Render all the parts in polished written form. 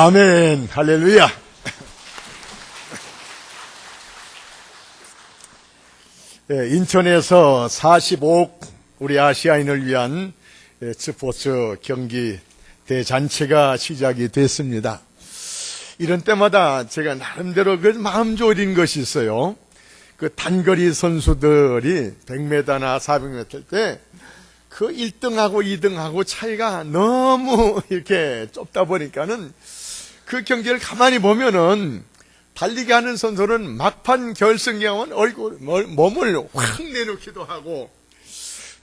아멘. 할렐루야. 인천에서 45억 우리 아시아인을 위한 스포츠 경기 대잔치가 시작이 됐습니다. 이런 때마다 제가 나름대로 그 마음 졸인 것이 있어요. 그 단거리 선수들이 100m나 400m 때 그 1등하고 2등하고 차이가 너무 이렇게 좁다 보니까는 그 경기를 가만히 보면은 달리기 하는 선수는 막판 결승에 하면 몸을 확 내놓기도 하고,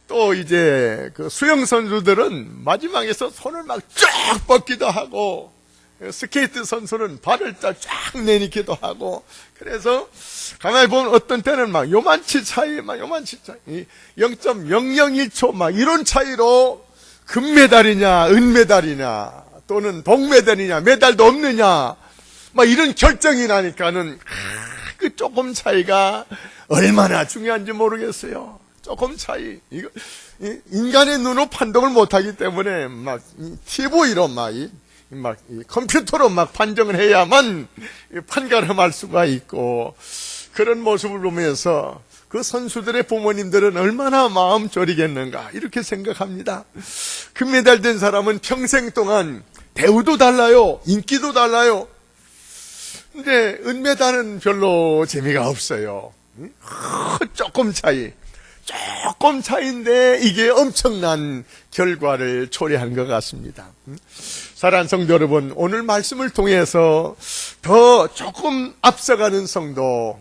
또 이제 그 수영 선수들은 마지막에서 손을 막 쫙 뻗기도 하고, 스케이트 선수는 발을 쫙 내놓기도 하고, 그래서 가만히 보면 어떤 때는 막 요만치 차이, 0.001초 막 이런 차이로 금메달이냐, 은메달이냐, 또는 동메달이냐, 메달도 없느냐, 막 이런 결정이 나니까는 그 조금 차이가 얼마나 중요한지 모르겠어요. 조금 차이. 이거 인간의 눈으로 판독을 못하기 때문에 막 TV로 막 컴퓨터로 막 판정을 해야만 판가름할 수가 있고, 그런 모습을 보면서 그 선수들의 부모님들은 얼마나 마음 졸이겠는가 이렇게 생각합니다. 금메달 된 사람은 평생 동안 대우도 달라요, 인기도 달라요. 근데 은메달은 별로 재미가 없어요. 조금 차이인데 이게 엄청난 결과를 초래한 것 같습니다. 사랑하는 성도 여러분, 오늘 말씀을 통해서 더 조금 앞서가는 성도,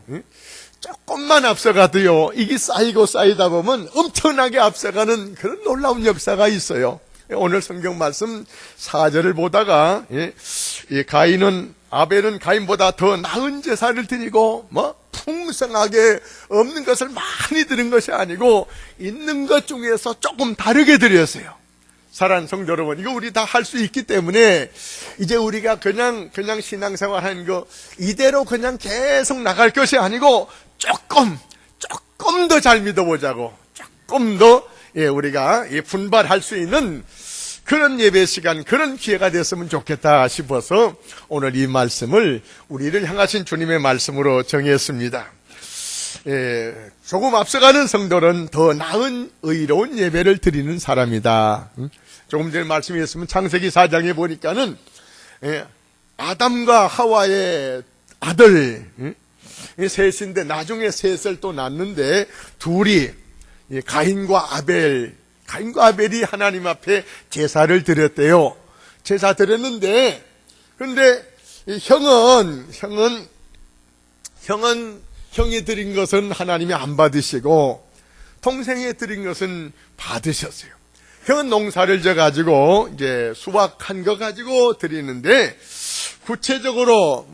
조금만 앞서가도요, 이게 쌓이다 보면 엄청나게 앞서가는 그런 놀라운 역사가 있어요. 오늘 성경 말씀 4절을 보다가 아벨은 가인보다 더 나은 제사를 드리고 풍성하게 없는 것을 많이 드린 것이 아니고 있는 것 중에서 조금 다르게 드렸어요. 사랑하는 성도 여러분, 이거 우리 다 할 수 있기 때문에 이제 우리가 그냥 신앙생활 하는 거 이대로 그냥 계속 나갈 것이 아니고 조금 더 잘 믿어보자고, 조금 더 우리가 분발할 수 있는 그런 예배 시간, 그런 기회가 됐으면 좋겠다 싶어서 오늘 이 말씀을 우리를 향하신 주님의 말씀으로 정했습니다. 조금 앞서가는 성도는 더 나은 의로운 예배를 드리는 사람이다. 조금 전에 말씀이었으면 창세기 4장에 보니까는 아담과 하와의 아들 셋인데 나중에 셋을 또 낳는데 둘이 가인과 아벨이 하나님 앞에 제사를 드렸대요. 제사 드렸는데, 근데 형이 드린 것은 하나님이 안 받으시고 동생이 드린 것은 받으셨어요. 형은 농사를 져가지고 이제 수확한 거 가지고 드리는데 구체적으로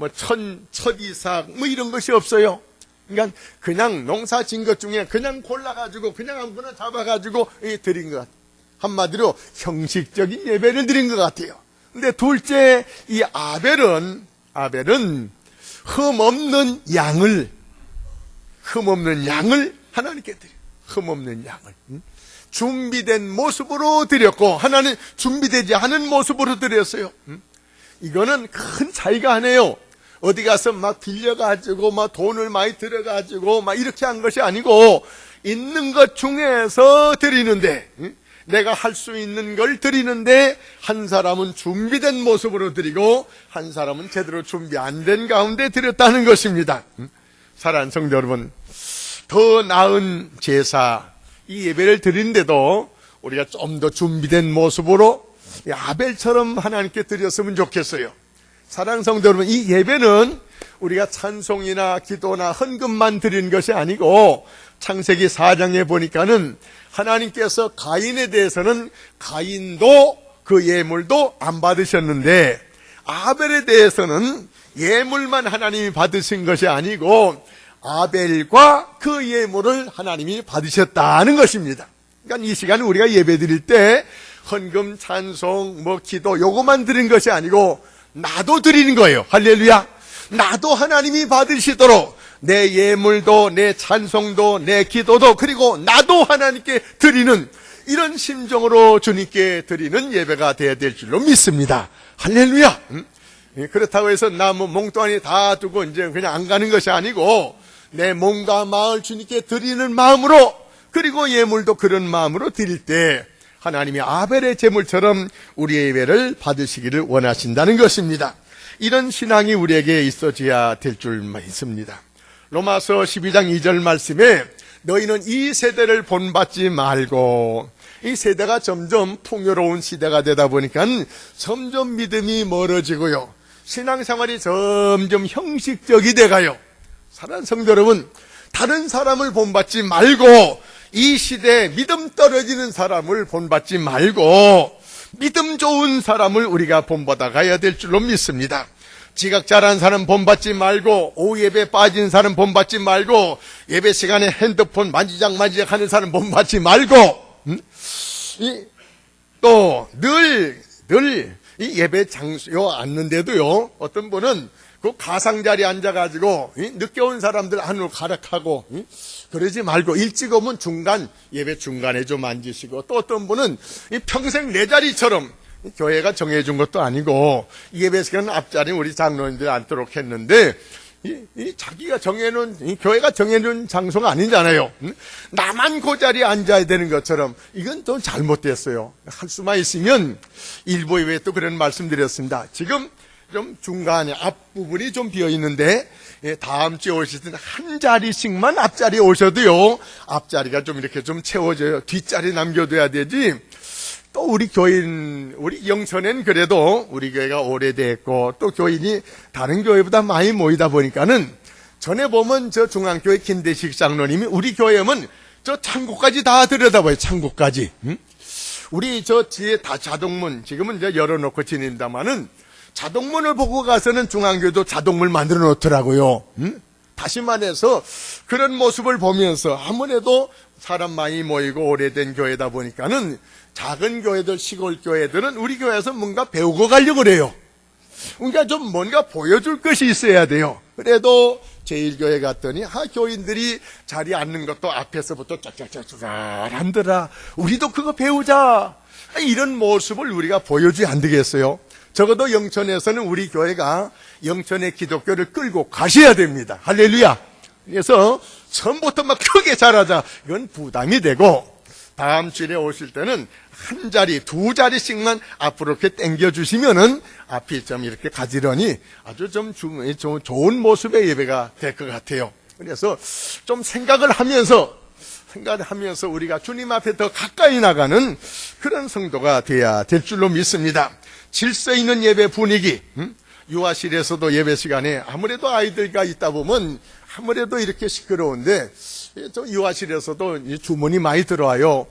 첫 이삭 이런 것이 없어요. 그러니까 그냥 농사 진 것 중에 그냥 골라가지고 그냥 아무거나 잡아가지고 드린 것 같아요. 한마디로 형식적인 예배를 드린 것 같아요. 근데 둘째 이 아벨은 흠없는 양을 하나님께 드려요. 흠없는 양을 준비된 모습으로 드렸고, 하나는 준비되지 않은 모습으로 드렸어요. 이거는 큰 차이가 아니에요. 어디 가서 막 빌려가지고 막 돈을 많이 들여가지고 막 이렇게 한 것이 아니고 있는 것 중에서 드리는데, 내가 할 수 있는 걸 드리는데 한 사람은 준비된 모습으로 드리고 한 사람은 제대로 준비 안 된 가운데 드렸다는 것입니다. 사랑하는 성도 여러분, 더 나은 제사, 이 예배를 드리는데도 우리가 좀 더 준비된 모습으로 아벨처럼 하나님께 드렸으면 좋겠어요. 사랑하는 성도 여러분, 이 예배는 우리가 찬송이나 기도나 헌금만 드리는 것이 아니고 창세기 4장에 보니까는 하나님께서 가인에 대해서는 가인도 그 예물도 안 받으셨는데 아벨에 대해서는 예물만 하나님이 받으신 것이 아니고 아벨과 그 예물을 하나님이 받으셨다는 것입니다. 그러니까 이 시간에 우리가 예배 드릴 때 헌금, 찬송, 기도 요것만 드린 것이 아니고 나도 드리는 거예요. 할렐루야. 나도 하나님이 받으시도록 내 예물도, 내 찬송도, 내 기도도, 그리고 나도 하나님께 드리는 이런 심정으로 주님께 드리는 예배가 되어야 될 줄로 믿습니다. 할렐루야. 그렇다고 해서 나 뭐 몽땅이 다 두고 이제 그냥 안 가는 것이 아니고 내 몸과 마음을 주님께 드리는 마음으로, 그리고 예물도 그런 마음으로 드릴 때 하나님이 아벨의 제물처럼 우리의 예배를 받으시기를 원하신다는 것입니다. 이런 신앙이 우리에게 있어져야 될 줄 믿습니다. 로마서 12장 2절 말씀에 너희는 이 세대를 본받지 말고, 이 세대가 점점 풍요로운 시대가 되다 보니까 점점 믿음이 멀어지고요, 신앙생활이 점점 형식적이 돼가요. 사랑하는 성도 여러분, 다른 사람을 본받지 말고, 이 시대에 믿음 떨어지는 사람을 본받지 말고 믿음 좋은 사람을 우리가 본받아 가야 될 줄로 믿습니다. 지각 잘한 사람 본받지 말고, 오후 예배 빠진 사람 본받지 말고, 예배 시간에 핸드폰 만지작 하는 사람 본받지 말고, 또 늘 이 예배 장소에 앉는데도요, 어떤 분은 그 가상자리에 앉아가지고 늦게 온 사람들 안으로 가락하고, 그러지 말고 일찍 오면 예배 중간에 좀 앉으시고, 또 어떤 분은 평생 내 자리처럼, 교회가 정해준 것도 아니고 예배 시간 앞자리는 우리 장로님들이 앉도록 했는데, 자기가 정해놓은, 교회가 정해놓은 장소가 아니잖아요. 나만 그 자리에 앉아야 되는 것처럼, 이건 또 잘못됐어요. 할 수만 있으면 일부 예배에 또 그런 말씀드렸습니다. 지금 좀 중간에 앞부분이 좀 비어있는데, 다음 주에 오실 때는 한 자리씩만 앞자리에 오셔도요, 앞자리가 좀 이렇게 좀 채워져요. 뒷자리 남겨둬야 되지. 또 우리 교인, 우리 영천엔 그래도 우리 교회가 오래됐고, 또 교인이 다른 교회보다 많이 모이다 보니까는, 전에 보면 저 중앙교회 김대식 장로님이 우리 교회 오면 저 창고까지 다 들여다봐요. 창고까지. 우리 저 뒤에 다 자동문, 지금은 이제 열어놓고 지낸다마는, 자동문을 보고 가서는 중앙교회도 자동문 만들어 놓더라고요. 다시 말해서 그런 모습을 보면서, 아무래도 사람 많이 모이고 오래된 교회다 보니까는 작은 교회들, 시골 교회들은 우리 교회에서 뭔가 배우고 가려고 그래요. 그러니까 좀 뭔가 보여줄 것이 있어야 돼요. 그래도 제1교회 갔더니 교인들이 자리에 앉는 것도 앞에서부터 짝짝짝짝 한더라. 우리도 그거 배우자. 이런 모습을 우리가 보여줘야 안 되겠어요? 적어도 영천에서는 우리 교회가 영천의 기독교를 끌고 가셔야 됩니다. 할렐루야. 그래서 처음부터 막 크게 잘하자, 이건 부담이 되고, 다음 주에 오실 때는 한 자리, 두 자리씩만 앞으로 이렇게 당겨주시면은 앞이 좀 이렇게 가지런히 아주 좀 좋은 모습의 예배가 될 것 같아요. 그래서 좀 생각을 하면서 우리가 주님 앞에 더 가까이 나가는 그런 성도가 돼야 될 줄로 믿습니다. 질서 있는 예배 분위기, 유아실에서도 예배 시간에 아무래도 아이들과 있다 보면 아무래도 이렇게 시끄러운데, 저 유아실에서도 주문이 많이 들어와요.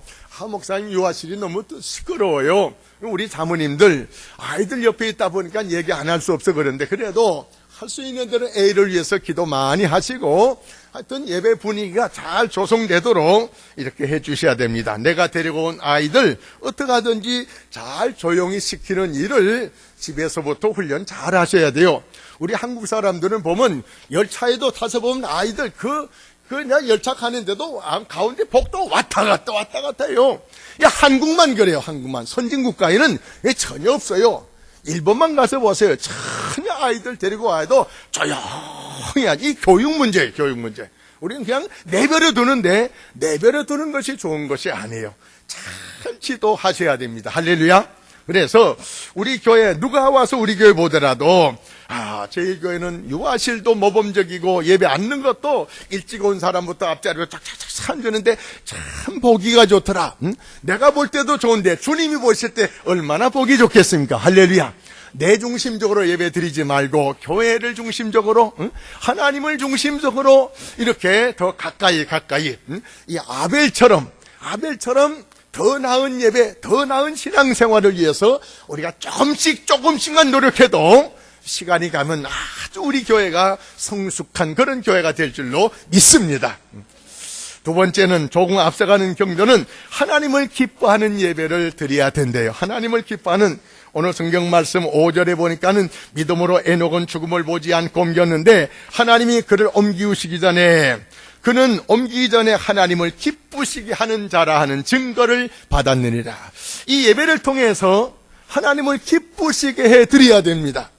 목사님 유아실이 너무 시끄러워요. 우리 자모님들 아이들 옆에 있다 보니까 얘기 안 할 수 없어 그런데, 그래도 할 수 있는 대로 애를 위해서 기도 많이 하시고, 하여튼 예배 분위기가 잘 조성되도록 이렇게 해 주셔야 됩니다. 내가 데리고 온 아이들 어떻게 하든지 잘 조용히 시키는 일을 집에서부터 훈련 잘 하셔야 돼요. 우리 한국 사람들은 보면 열차에도 타서 보면 아이들 그냥 열차 가는데도 가운데 복도 왔다 갔다 해요. 한국만 그래요. 한국만. 선진국가에는 전혀 없어요. 일본만 가서 보세요. 전혀 아이들 데리고 와도 조용히 하지. 이 교육 문제예요. 교육 문제. 우리는 그냥 내버려 두는데, 내버려 두는 것이 좋은 것이 아니에요. 잘 지도하셔야 됩니다. 할렐루야. 그래서 우리 교회, 누가 와서 우리 교회 보더라도, 제1교회는 유아실도 모범적이고 예배 앉는 것도 일찍 온 사람부터 앞자리로 착착착 앉는데 참 보기가 좋더라. 내가 볼 때도 좋은데 주님이 보실 때 얼마나 보기 좋겠습니까? 할렐루야. 내 중심적으로 예배 드리지 말고 교회를 중심적으로, 하나님을 중심적으로 이렇게 더 가까이 이 아벨처럼 더 나은 예배, 더 나은 신앙생활을 위해서 우리가 조금씩만 노력해도 시간이 가면 아주 우리 교회가 성숙한 그런 교회가 될 줄로 믿습니다. 두 번째는, 조금 앞서가는 경도는 하나님을 기뻐하는 예배를 드려야 된대요. 하나님을 기뻐하는, 오늘 성경 말씀 5절에 보니까는 믿음으로 에녹은 죽음을 보지 않고 옮겼는데 하나님이 그를 옮기시기 전에, 그는 옮기기 전에 하나님을 기쁘시게 하는 자라 하는 증거를 받았느니라. 이 예배를 통해서 하나님을 기쁘시게 해드려야 됩니다.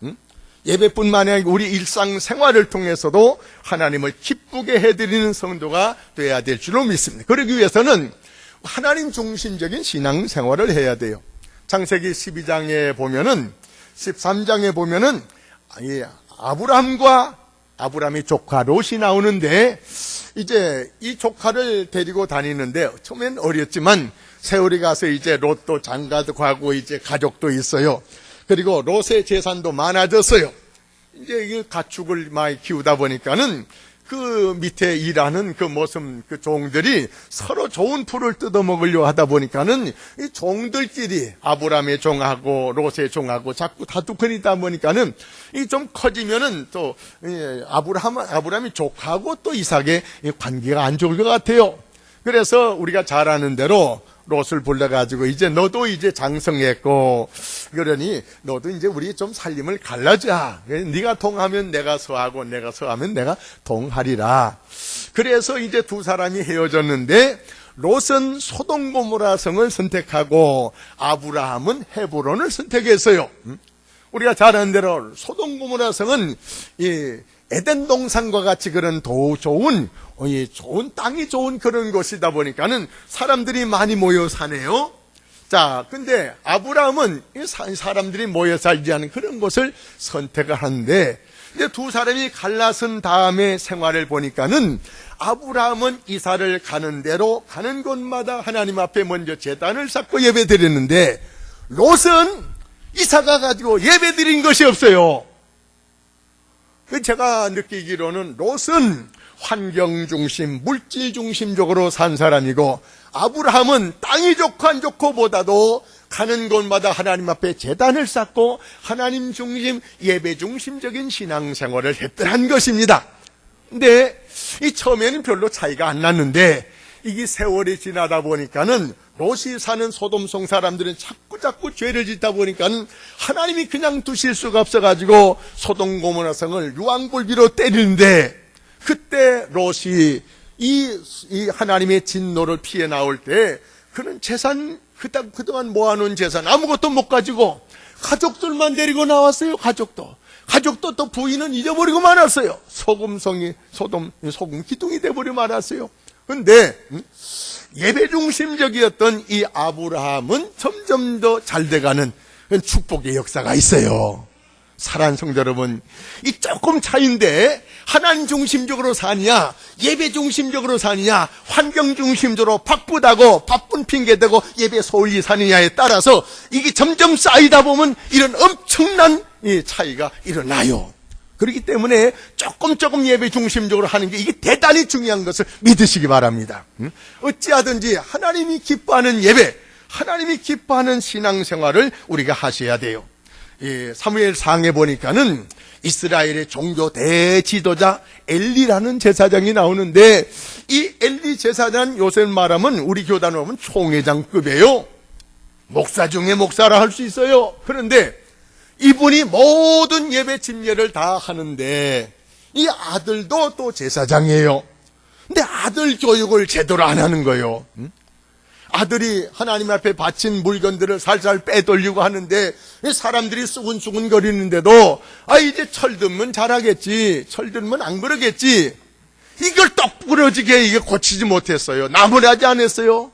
예배뿐만 아니라 우리 일상생활을 통해서도 하나님을 기쁘게 해드리는 성도가 돼야 될 줄로 믿습니다. 그러기 위해서는 하나님 중심적인 신앙생활을 해야 돼요. 창세기 12장에 보면은 13장에 보면은 아브람의 조카 롯이 나오는데, 이제 이 조카를 데리고 다니는데 처음엔 어렸지만 세월이 가서 이제 롯도 장가도 가고 이제 가족도 있어요. 그리고 롯의 재산도 많아졌어요. 이제 이 가축을 많이 키우다 보니까는 그 밑에 일하는 그 종들이 서로 좋은 풀을 뜯어먹으려 하다 보니까는 이 종들끼리 아브람의 종하고 롯의 종하고 자꾸 다투거리다 보니까는 이 좀 커지면은 또 아브람이 조카하고 또 이삭의 관계가 안 좋을 것 같아요. 그래서 우리가 잘 아는 대로 롯을 불러가지고 이제 너도 이제 장성했고 그러니 너도 이제 우리 좀 살림을 갈라자. 네가 동하면 내가 서하고 내가 서하면 내가 동하리라. 그래서 이제 두 사람이 헤어졌는데 롯은 소돔 고모라 성을 선택하고 아브라함은 헤브론을 선택했어요. 우리가 잘 아는 대로 소돔 고모라 성은 이 에덴 동산과 같이 그런 좋은 땅이 좋은 그런 곳이다 보니까는 사람들이 많이 모여 사네요. 자, 근데 아브라함은 사람들이 모여 살지 않은 그런 곳을 선택을 하는데, 이제 두 사람이 갈라선 다음에 생활을 보니까는 아브라함은 이사를 가는 대로 가는 곳마다 하나님 앞에 먼저 제단을 쌓고 예배 드렸는데, 롯은 이사가 가지고 예배 드린 것이 없어요. 제가 느끼기로는 롯은 환경 중심, 물질 중심적으로 산 사람이고, 아브라함은 땅이 좋고 안 좋고 보다도 가는 곳마다 하나님 앞에 제단을 쌓고 하나님 중심, 예배 중심적인 신앙생활을 했던 것입니다. 근데 이 처음에는 별로 차이가 안 났는데, 이게 세월이 지나다 보니까는 롯이 사는 소돔성 사람들은 자꾸 죄를 짓다 보니까는 하나님이 그냥 두실 수가 없어가지고 소돔 고모라 성을 유황불비로 때리는데, 그때 롯이 이 하나님의 진노를 피해 나올 때 그는 재산, 그동안 모아놓은 재산 아무것도 못 가지고 가족들만 데리고 나왔어요. 가족도 또 부인은 잊어버리고 말았어요. 소돔 기둥이 돼버리고 말았어요. 근데 예배 중심적이었던 이 아브라함은 점점 더 잘 돼가는 축복의 역사가 있어요. 사랑하는 성도 여러분, 이 조금 차이인데 하나님 중심적으로 사느냐, 예배 중심적으로 사느냐, 환경 중심적으로 바쁘다고 바쁜 핑계대고 예배 소홀히 사느냐에 따라서 이게 점점 쌓이다 보면 이런 엄청난 차이가 일어나요. 그렇기 때문에 조금 예배 중심적으로 하는 게 이게 대단히 중요한 것을 믿으시기 바랍니다. 어찌하든지 하나님이 기뻐하는 예배, 하나님이 기뻐하는 신앙생활을 우리가 하셔야 돼요. 사무엘상에 보니까는 이스라엘의 종교 대지도자 엘리라는 제사장이 나오는데, 이 엘리 제사장 요새 말하면 우리 교단으로 하면 총회장급이에요. 목사 중에 목사라 할 수 있어요. 그런데 이분이 모든 예배 집례를 다 하는데 이 아들도 또 제사장이에요. 근데 아들 교육을 제대로 안 하는 거예요. 아들이 하나님 앞에 바친 물건들을 살살 빼돌리고 하는데 사람들이 수근수근 거리는데도 이제 철들면 잘하겠지, 철들면 안 그러겠지, 이걸 똑부러지게 이게 고치지 못했어요. 나무라지 않았어요.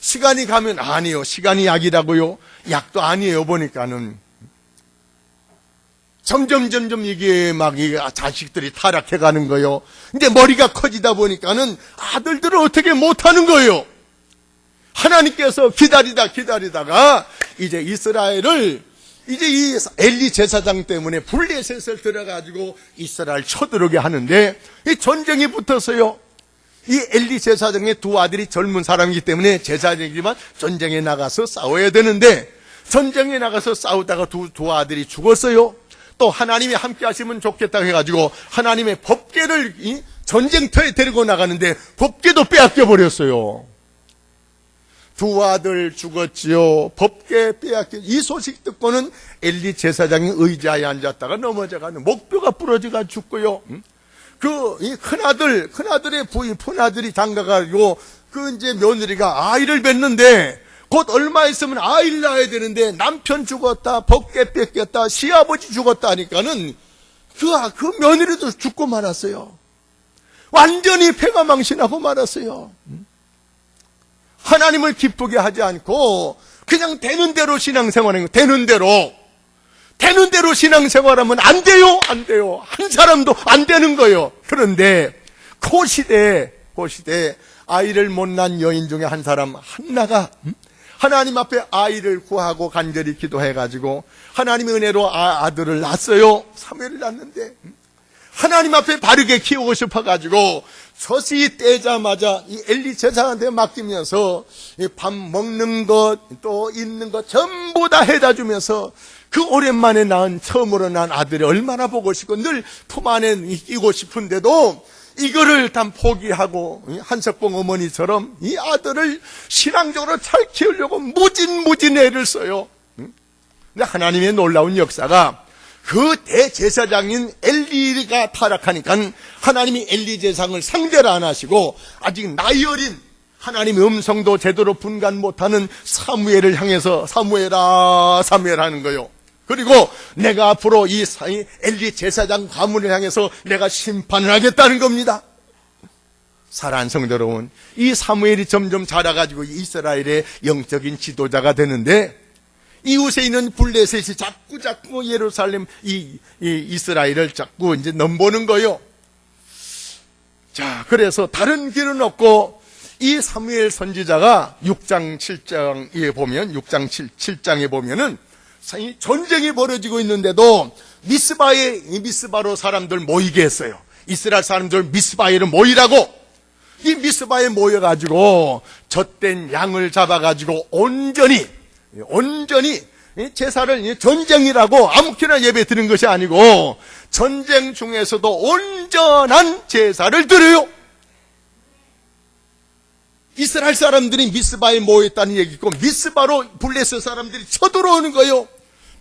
시간이 가면 아니요, 시간이 약이라고요. 약도 아니에요. 보니까는 점점 이게 자식들이 타락해 가는 거예요. 근데 머리가 커지다 보니까는 아들들은 어떻게 못하는 거예요. 하나님께서 기다리다가 이제 이스라엘을 이제 이 엘리 제사장 때문에 블레셋을 들어가지고 이스라엘 쳐들어오게 하는데 이 전쟁이 붙었어요. 이 엘리 제사장의 두 아들이 젊은 사람이기 때문에 제사장이지만 전쟁에 나가서 싸워야 되는데, 전쟁에 나가서 싸우다가 두 아들이 죽었어요. 또 하나님이 함께 하시면 좋겠다고 해가지고 하나님의 법궤를 이 전쟁터에 데리고 나가는데 법궤도 빼앗겨 버렸어요. 두 아들 죽었지요. 법궤 빼앗겨. 이 소식 듣고는 엘리 제사장이 의자에 앉았다가 넘어져가는 목뼈가 부러져가 죽고요. 이 큰아들의 부인, 푼아들이 장가가지고 이제 며느리가 아이를 뵀는데 그 곧 얼마 있으면 아이를 낳아야 되는데 남편 죽었다, 벗개 뺏겼다, 시아버지 죽었다 하니까는 그 며느리도 죽고 말았어요. 완전히 패가 망신하고 말았어요. 하나님을 기쁘게 하지 않고 그냥 되는 대로 신앙생활하는 거예요. 되는 대로 신앙생활하면 안 돼요. 한 사람도 안 되는 거예요. 그런데 그 시대에 아이를 못 낳은 여인 중에 한 사람 한나가 하나님 앞에 아이를 구하고 간절히 기도해가지고 하나님의 은혜로 아들을 낳았어요. 사무엘을 낳았는데 하나님 앞에 바르게 키우고 싶어가지고 서시 떼자마자 이 엘리 제사장한테 맡기면서 밥 먹는 것 또 입는 것 전부 다 해다 주면서 그 오랜만에 낳은 처음으로 낳은 아들이 얼마나 보고 싶고 늘 품 안에 끼고 싶은데도 이거를 다 포기하고 한석봉 어머니처럼 이 아들을 신앙적으로 잘 키우려고 무진 애를 써요. 근데 하나님의 놀라운 역사가 그 대제사장인 엘리가 타락하니까 하나님이 엘리 제사장을 상대를 안 하시고 아직 나이 어린 하나님의 음성도 제대로 분간 못하는 사무엘을 향해서 사무엘아 하는 거요. 그리고 내가 앞으로 이 엘리 제사장 가문을 향해서 내가 심판을 하겠다는 겁니다. 사랑하는 성도 여러분, 이 사무엘이 점점 자라가지고 이스라엘의 영적인 지도자가 되는데 이웃에 있는 블레셋이 자꾸 예루살렘 이스라엘을 자꾸 이제 넘보는 거요. 자, 그래서 다른 길은 없고 이 사무엘 선지자가 6장 7장에 보면은 전쟁이 벌어지고 있는데도 미스바로 사람들 모이게 했어요. 이스라엘 사람들 미스바에를 모이라고. 이 미스바에 모여가지고 젖된 양을 잡아가지고 온전히 제사를 전쟁이라고 아무렇게나 예배 드리는 것이 아니고 전쟁 중에서도 온전한 제사를 드려요. 이스라엘 사람들이 미스바에 모였다는 얘기고 미스바로 블레셋 사람들이 쳐들어오는 거예요.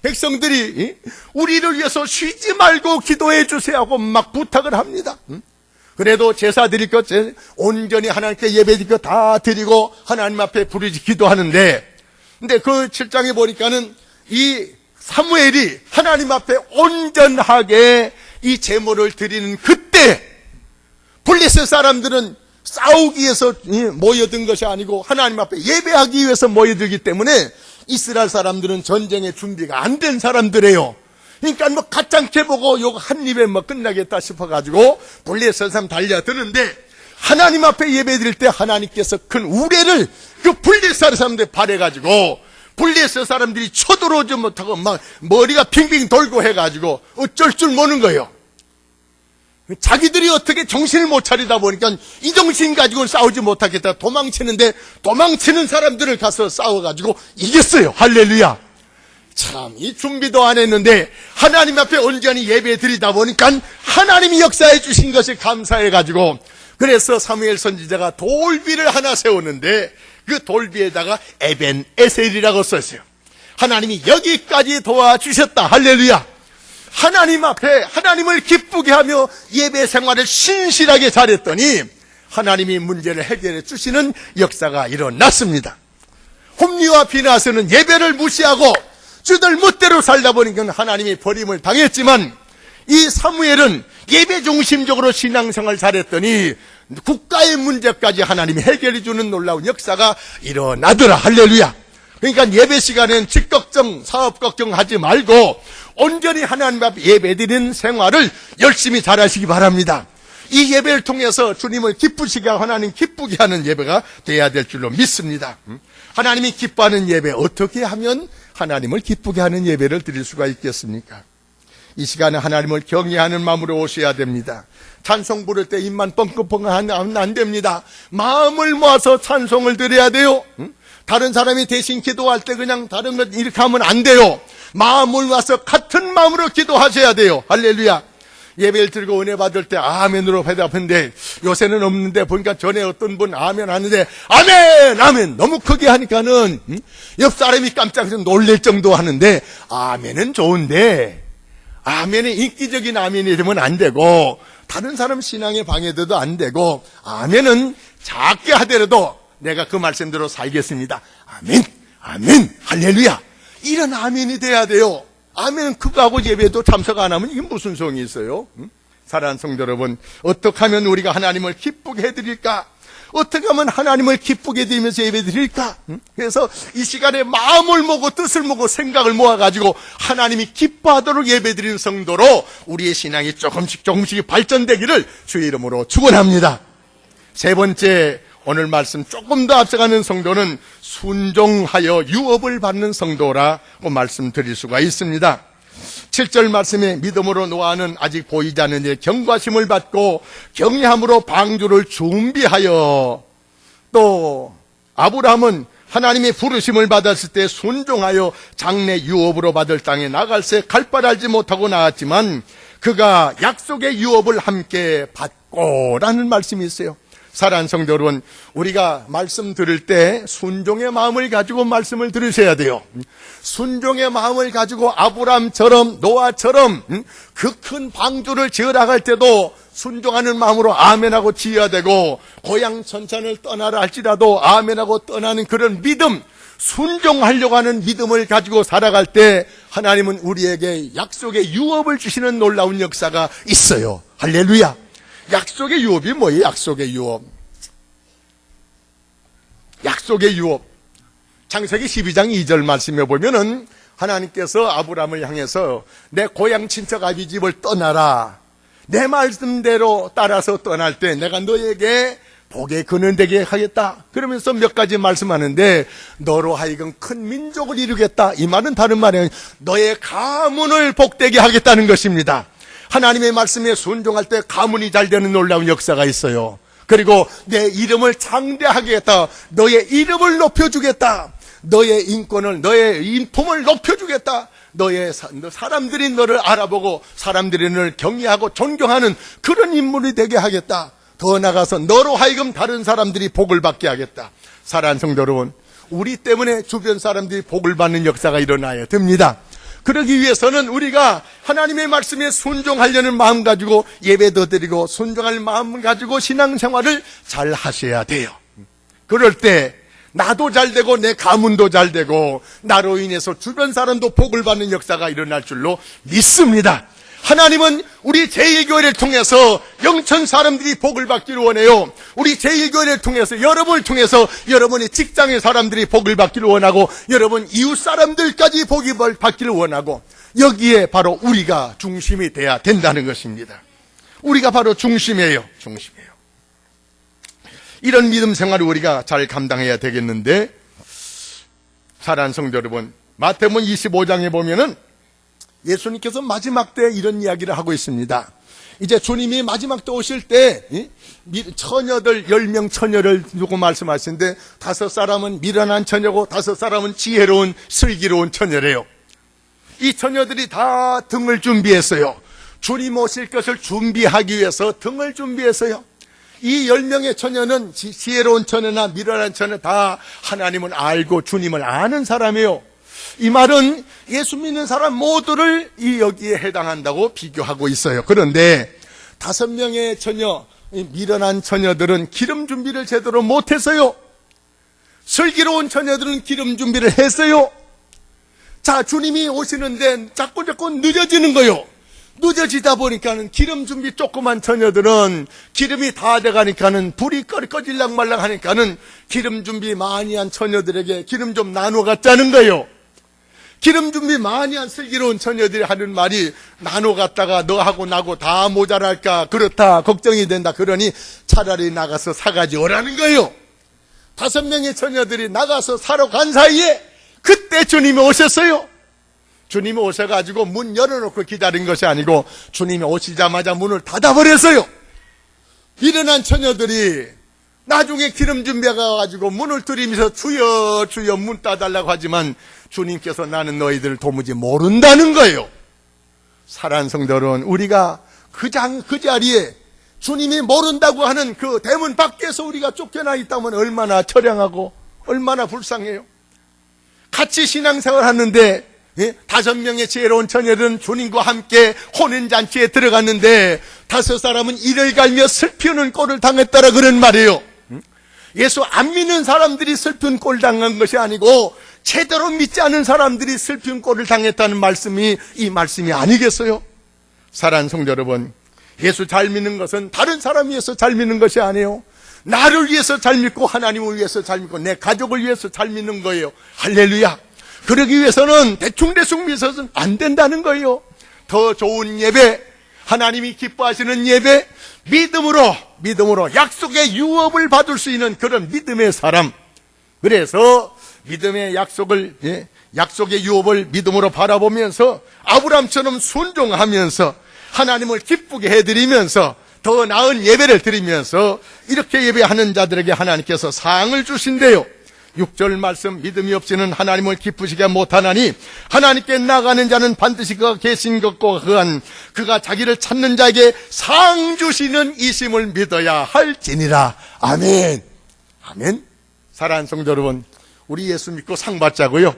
백성들이 우리를 위해서 쉬지 말고 기도해 주세요 하고 막 부탁을 합니다. 그래도 제사 드릴 것 온전히 하나님께 예배 드릴 것 다 드리고 하나님 앞에 부르짖 기도하는데 근데 그 7장에 보니까는 이 사무엘이 하나님 앞에 온전하게 이 제물을 드리는 그때 블레셋 사람들은 싸우기 위해서 모여든 것이 아니고 하나님 앞에 예배하기 위해서 모여들기 때문에 이스라엘 사람들은 전쟁의 준비가 안 된 사람들이에요. 그러니까 뭐 가짱캐 보고 요거 한 입에 뭐 끝나겠다 싶어가지고 블레셋 사람 달려드는데 하나님 앞에 예배 드릴 때 하나님께서 큰 우레를 그 블레셋 사람들에 발해가지고 블레셋 사람들이 쳐들어오지 못하고 막 머리가 빙빙 돌고 해가지고 어쩔 줄 모르는 거예요. 자기들이 어떻게 정신을 못 차리다 보니까 이 정신 가지고는 싸우지 못하겠다 도망치는데 도망치는 사람들을 가서 싸워가지고 이겼어요. 할렐루야. 참 이 준비도 안 했는데 하나님 앞에 온전히 예배 드리다 보니까 하나님이 역사해 주신 것이 감사해가지고 그래서 사무엘 선지자가 돌비를 하나 세우는데 그 돌비에다가 에벤에셀이라고 썼어요. 하나님이 여기까지 도와주셨다. 할렐루야. 하나님 앞에 하나님을 기쁘게 하며 예배 생활을 신실하게 잘했더니 하나님이 문제를 해결해 주시는 역사가 일어났습니다. 홈리와 비나스는 예배를 무시하고 주들 멋대로 살다 보니까 하나님이 버림을 당했지만 이 사무엘은 예배 중심적으로 신앙생활을 잘했더니 국가의 문제까지 하나님이 해결해 주는 놀라운 역사가 일어나더라. 할렐루야. 그러니까 예배 시간에는 집 걱정, 사업 걱정하지 말고 온전히 하나님 앞에 예배드리는 생활을 열심히 잘하시기 바랍니다. 이 예배를 통해서 주님을 기쁘시게 하고 하나님 기쁘게 하는 예배가 돼야 될 줄로 믿습니다. 하나님이 기뻐하는 예배 어떻게 하면 하나님을 기쁘게 하는 예배를 드릴 수가 있겠습니까? 이 시간에 하나님을 경외하는 마음으로 오셔야 됩니다. 찬송 부를 때 입만 뻥긋뻥긋하면 안 됩니다. 마음을 모아서 찬송을 드려야 돼요. 다른 사람이 대신 기도할 때 그냥 다른 것 이렇게 하면 안 돼요. 마음을 모아서 같은 마음으로 기도하셔야 돼요. 할렐루야. 예배를 드리고 은혜 받을 때 아멘으로 대답했는데 요새는 없는데 보니까 전에 어떤 분 아멘 하는데 아멘 너무 크게 하니까는 옆 사람이 깜짝 놀랄 정도 하는데 아멘은 좋은데 아멘이 인기적인 아멘이 되면 안 되고 다른 사람 신앙에 방해돼도 안 되고 아멘은 작게 하더라도 내가 그 말씀대로 살겠습니다. 아멘. 아멘, 할렐루야. 이런 아멘이 돼야 돼요. 아멘은 그거 하고 예배도 참석 안 하면 이게 무슨 소용이 있어요? 사랑하는 성도 여러분, 어떻게 하면 우리가 하나님을 기쁘게 해드릴까? 어떻게 하면 하나님을 기쁘게 드리면서 예배 드릴까? 그래서 이 시간에 마음을 모으고 뜻을 모으고 생각을 모아가지고 하나님이 기뻐하도록 예배 드리는 성도로 우리의 신앙이 조금씩 발전되기를 주의 이름으로 축원합니다. 세 번째, 오늘 말씀 조금 더 앞서가는 성도는 순종하여 유업을 받는 성도라고 말씀드릴 수가 있습니다. 7절 말씀에 믿음으로 노아는 아직 보이지 않는 일에 경과심을 받고 경외함으로 방주를 준비하여, 또 아브라함은 하나님의 부르심을 받았을 때 순종하여 장래 유업으로 받을 땅에 나갈새 갈 바를 알지 못하고 나왔지만 그가 약속의 유업을 함께 받고 라는 말씀이 있어요. 사랑하는 성도 여러분, 우리가 말씀 들을 때 순종의 마음을 가지고 말씀을 들으셔야 돼요. 순종의 마음을 가지고 아브람처럼 노아처럼 그 큰 방주를 지어 나갈 때도 순종하는 마음으로 아멘하고 지어야 되고, 고향 천천을 떠나라 할지라도 아멘하고 떠나는 그런 믿음, 순종하려고 하는 믿음을 가지고 살아갈 때 하나님은 우리에게 약속의 유업을 주시는 놀라운 역사가 있어요. 할렐루야. 약속의 유업이 뭐예요? 약속의 유업. 약속의 유업. 창세기 12장 2절 말씀에 보면은 하나님께서 아브라함을 향해서 내 고향 친척 아비 집을 떠나라. 내 말씀대로 따라서 떠날 때 내가 너에게 복의 근원 되게 하겠다. 그러면서 몇 가지 말씀하는데, 너로 하여금 큰 민족을 이루겠다. 이 말은 다른 말이에요. 너의 가문을 복되게 하겠다는 것입니다. 하나님의 말씀에 순종할 때 가문이 잘 되는 놀라운 역사가 있어요. 그리고 내 이름을 창대하게 했다. 너의 이름을 높여주겠다. 너의 인권을, 너의 인품을 높여주겠다. 사람들이 너를 알아보고 사람들이 너를 경외하고 존경하는 그런 인물이 되게 하겠다. 더 나아가서 너로 하여금 다른 사람들이 복을 받게 하겠다. 사랑하는 성도 여러분, 우리 때문에 주변 사람들이 복을 받는 역사가 일어나야 됩니다. 그러기 위해서는 우리가 하나님의 말씀에 순종하려는 마음 가지고 예배도 드리고 순종할 마음 가지고 신앙생활을 잘 하셔야 돼요. 그럴 때 나도 잘 되고 내 가문도 잘 되고 나로 인해서 주변 사람도 복을 받는 역사가 일어날 줄로 믿습니다. 하나님은 우리 제1교회를 통해서 영천 사람들이 복을 받기를 원해요. 우리 제1교회를 통해서, 여러분을 통해서 여러분의 직장의 사람들이 복을 받기를 원하고, 여러분 이웃 사람들까지 복을 받기를 원하고, 여기에 바로 우리가 중심이 돼야 된다는 것입니다. 우리가 바로 중심이에요. 이런 믿음 생활을 우리가 잘 감당해야 되겠는데, 사랑하는 성도 여러분, 마태복음 25장에 보면은 예수님께서 마지막 때 이런 이야기를 하고 있습니다. 이제 주님이 마지막 때 오실 때 처녀들 10명 처녀를 두고 말씀하시는데, 5사람은 미련한 처녀고 5사람은 지혜로운 슬기로운 처녀래요. 이 처녀들이 다 등을 준비했어요. 주님 오실 것을 준비하기 위해서 등을 준비했어요. 이 10명의 처녀는 지혜로운 처녀나 미련한 처녀 다 하나님을 알고 주님을 아는 사람이에요. 이 말은 예수 믿는 사람 모두를 여기에 해당한다고 비교하고 있어요. 그런데 5명의 처녀, 미련한 처녀들은 기름 준비를 제대로 못했어요. 슬기로운 처녀들은 기름 준비를 했어요. 자, 주님이 오시는데 자꾸 늦어지는 거예요. 늦어지다 보니까는 기름 준비 조그만 처녀들은 기름이 다 돼가니까는 불이 꺼질랑 말랑 하니까는 기름 준비 많이 한 처녀들에게 기름 좀 나눠 갖자는 거예요. 기름 준비 많이 한 슬기로운 처녀들이 하는 말이, 나눠 갖다가 너하고 나고 다 모자랄까, 그렇다, 걱정이 된다, 그러니 차라리 나가서 사가지 오라는 거예요. 5명의 처녀들이 나가서 사러 간 사이에 그때 주님이 오셨어요. 주님이 오셔가지고 문 열어놓고 기다린 것이 아니고 주님이 오시자마자 문을 닫아버렸어요. 미련한 처녀들이 나중에 기름 준비해가지고 문을 두드리면서 주여 주여 문 따달라고 하지만 주님께서 나는 너희들을 도무지 모른다는 거예요. 사랑하는 성도 여러분, 우리가 그 자리에 주님이 모른다고 하는 그 대문 밖에서 우리가 쫓겨나 있다면 얼마나 처량하고 얼마나 불쌍해요. 같이 신앙생활 하는데 5명의 지혜로운 처녀들은 주님과 함께 혼인잔치에 들어갔는데 5사람은 이를 갈며 슬피우는 꼴을 당했다라 그런 말이에요. 예수 안 믿는 사람들이 슬픈 꼴 당한 것이 아니고 제대로 믿지 않은 사람들이 슬픈 꼴을 당했다는 말씀이 이 말씀이 아니겠어요? 사랑하는 성도 여러분, 예수 잘 믿는 것은 다른 사람 위해서 잘 믿는 것이 아니에요. 나를 위해서 잘 믿고 하나님을 위해서 잘 믿고 내 가족을 위해서 잘 믿는 거예요. 할렐루야. 그러기 위해서는 대충 믿어서는 안 된다는 거예요. 더 좋은 예배, 하나님이 기뻐하시는 예배, 믿음으로 약속의 유업을 받을 수 있는 그런 믿음의 사람. 그래서 믿음의 약속의 유업을 믿음으로 바라보면서 아브라함처럼 순종하면서 하나님을 기쁘게 해드리면서 더 나은 예배를 드리면서 이렇게 예배하는 자들에게 하나님께서 상을 주신대요. 6절 말씀, 믿음이 없이는 하나님을 기쁘시게 못하나니 하나님께 나가는 자는 반드시 그가 계신 것과 그가 자기를 찾는 자에게 상 주시는 이심을 믿어야 할지니라. 아멘. 아멘. 사랑하는 성도 여러분, 우리 예수 믿고 상 받자고요.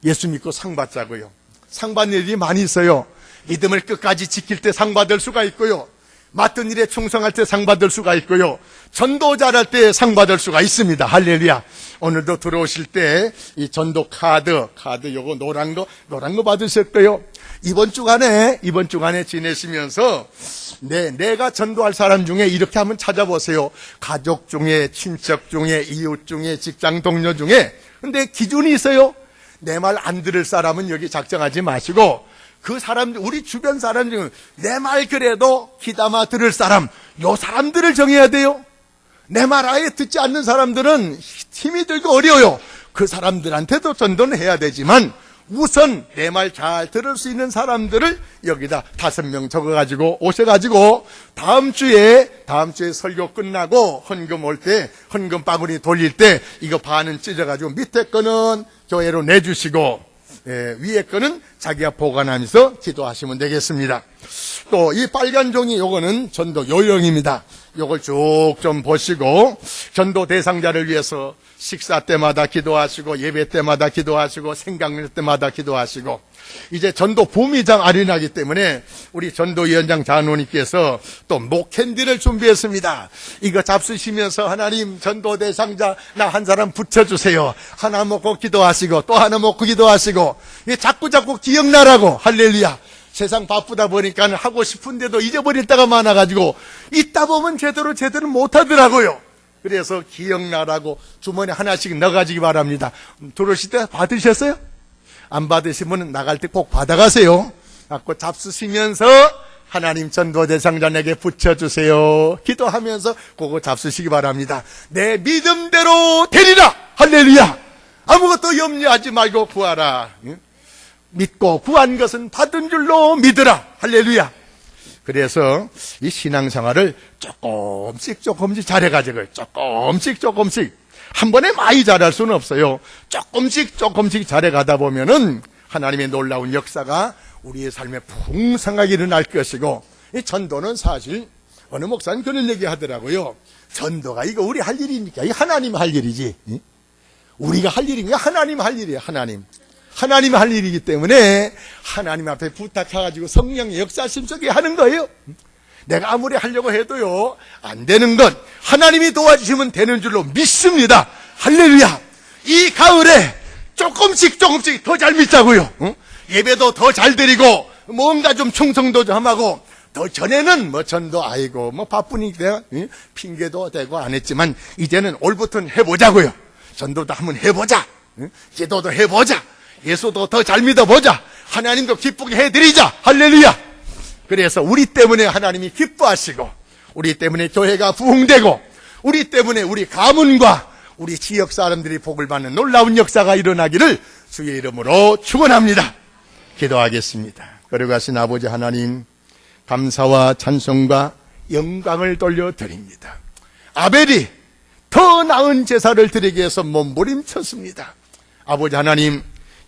예수 믿고 상 받자고요. 상 받는 일이 많이 있어요. 믿음을 끝까지 지킬 때 상 받을 수가 있고요. 맡은 일에 충성할 때 상 받을 수가 있고요. 전도 잘할 때 상 받을 수가 있습니다. 할렐루야. 오늘도 들어오실 때 이 전도 카드 요거 노란 거 받으실 거예요. 이번 주간에 지내시면서 내가 전도할 사람 중에 이렇게 한번 찾아보세요. 가족 중에, 친척 중에, 이웃 중에, 직장 동료 중에. 근데 기준이 있어요. 내 말 안 들을 사람은 여기 작정하지 마시고 그 사람들, 우리 주변 사람 중에 내 말 그래도 귀담아 들을 사람, 요 사람들을 정해야 돼요. 내 말 아예 듣지 않는 사람들은 힘이 들고 어려워요. 그 사람들한테도 전도는 해야 되지만 우선 내 말 잘 들을 수 있는 사람들을 여기다 5명 적어가지고 오셔가지고 다음 주에 설교 끝나고 헌금 올 때, 헌금 바구니 돌릴 때 이거 반은 찢어가지고 밑에 거는 교회로 내주시고 위에 거는 자기가 보관하면서 기도하시면 되겠습니다. 또 이 빨간 종이 요거는 전도 요령입니다. 요걸 쭉 좀 보시고 전도 대상자를 위해서 식사 때마다 기도하시고 예배 때마다 기도하시고 생각날 때마다 기도하시고 이제 전도 봄이장 아련하기 때문에 우리 전도위원장 장로님께서 또 목캔디를 준비했습니다. 이거 잡수시면서 하나님 전도 대상자 나 한 사람 붙여주세요. 하나 먹고 기도하시고 또 하나 먹고 기도하시고 자꾸 기억나라고. 할렐루야. 세상 바쁘다 보니까 하고 싶은데도 잊어버릴 때가 많아가지고 있다 보면 제대로 못하더라고요. 그래서 기억나라고 주머니 하나씩 넣어가지기 바랍니다. 들어오실 때 받으셨어요? 안 받으시면 나갈 때 꼭 받아가세요. 갖고 잡수시면서 하나님 전도 대상자에게 붙여주세요. 기도하면서 그거 잡수시기 바랍니다. 내 믿음대로 되리라. 할렐루야. 아무것도 염려하지 말고 구하라. 믿고 구한 것은 받은 줄로 믿으라. 할렐루야. 그래서 이 신앙생활을 조금씩 잘해가지고 조금씩 한 번에 많이 잘할 수는 없어요. 조금씩 잘해가다 보면은 하나님의 놀라운 역사가 우리의 삶에 풍성하게 일어날 것이고, 이 전도는 사실 어느 목사님 그런 얘기 하더라고요. 전도가 이거 우리 할 일이니까 이 하나님 할 일이지. 우리가 할 일인가? 하나님 할 일이에요. 하나님 할 일이기 때문에 하나님 앞에 부탁해가지고 성령의 역사심 속에 하는 거예요. 내가 아무리 하려고 해도요 안 되는 것 하나님이 도와주시면 되는 줄로 믿습니다. 할렐루야. 이 가을에 조금씩 더 잘 믿자고요. 예배도 더 잘 드리고 뭔가 좀 충성도 좀 하고, 더 전에는 전도 바쁘니까 핑계도 대고 안 했지만 이제는 올부터는 해보자고요. 전도도 한번 해보자. 기도도 해보자. 예수도 더 잘 믿어보자. 하나님도 기쁘게 해드리자. 할렐루야. 그래서 우리 때문에 하나님이 기뻐하시고, 우리 때문에 교회가 부흥되고, 우리 때문에 우리 가문과 우리 지역 사람들이 복을 받는 놀라운 역사가 일어나기를 주의 이름으로 축원합니다. 기도하겠습니다. 거룩하신 아버지 하나님, 감사와 찬송과 영광을 돌려드립니다. 아벨이 더 나은 제사를 드리기 위해서 몸부림쳤습니다. 아버지 하나님,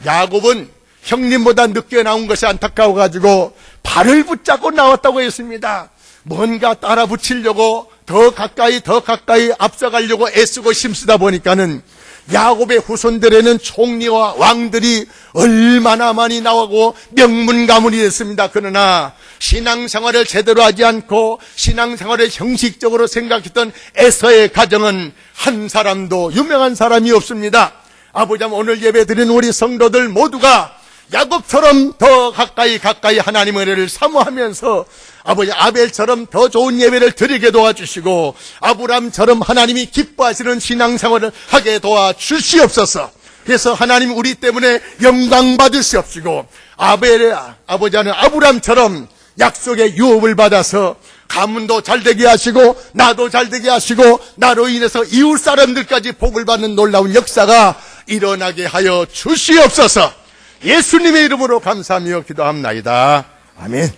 야곱은 형님보다 늦게 나온 것이 안타까워가지고 발을 붙잡고 나왔다고 했습니다. 뭔가 따라 붙이려고 더 가까이 앞서가려고 애쓰고 힘쓰다 보니까는 야곱의 후손들에는 총리와 왕들이 얼마나 많이 나오고 명문가문이 됐습니다. 그러나 신앙생활을 제대로 하지 않고 신앙생활을 형식적으로 생각했던 에서의 가정은 한 사람도 유명한 사람이 없습니다. 아버지, 오늘 예배드린 우리 성도들 모두가 야곱처럼 더 가까이 하나님의 은혜를 사모하면서 아버지, 아벨처럼 더 좋은 예배를 드리게 도와주시고 아브람처럼 하나님이 기뻐하시는 신앙생활을 하게 도와주시옵소서. 그래서 하나님, 우리 때문에 영광 받으시옵시고 아버지는 아브람처럼 약속의 유업을 받아서 가문도 잘되게 하시고 나도 잘되게 하시고 나로 인해서 이웃 사람들까지 복을 받는 놀라운 역사가 일어나게 하여 주시옵소서. 예수님의 이름으로 감사하며 기도합나이다. 아멘.